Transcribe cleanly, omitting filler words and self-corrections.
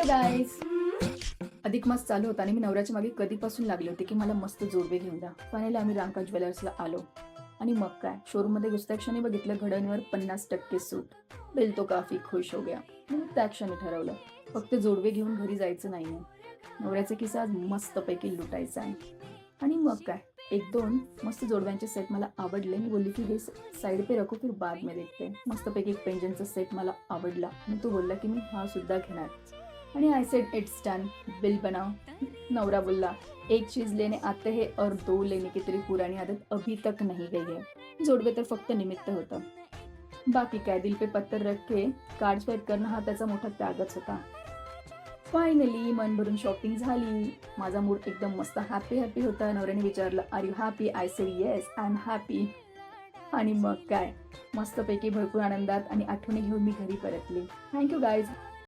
Hello guys. अधिक मास चालू होता आणि मी नवऱ्याच्या मागे कधीपासून लागले होते की मला मस्त जोडवे घेऊन द्या. फायनली आम्ही रांका ज्वेलर्सला आलो आणि मग काय, शोरूममध्ये घुसत्या क्षणी बघितलं घड्यांवर 50% सूट. दिल तो काफी खुश हो गया. मग त्या क्षणी ठरवलं फक्त जोडवे घेऊन घरी जायचं नाहीये, नवऱ्याचा किस्सा आज मस्तपैकी लुटायचा आहे. आणि मग काय, एक दोन मस्त जोडव्यांचे सेट मला आवडले. मी बोलली की हे साइड पे रखो फिर बाद में देखते. मस्तपैकी एक पेंजनचा सेट मला आवडला आणि तो बोलला की मी हा सुद्धा घेणार. आणि I said it's done, bill बनाओ. नवरा बोलला एक चीज लेने आते हैं और दो लेने की तेरी पुरानी आदत अभी तक नहीं गई है. जोडवे तर फक्त निमित्त होतं, बाकी काय दिल पे पत्तर रख के कार्ड स्वाईप करणं हा त्याचा मोठा त्यागच होता. फायनली मन भरून शॉपिंग झाली. माझा मूड एकदम मस्त हॅपी हॅपी होता. नवऱ्याने विचारलं are you happy. I said yes I am happy. आणि मग काय, मस्तपैकी भरपूर आनंदात आणि आठवणी घेऊन मी घरी परतले. Thank you guys.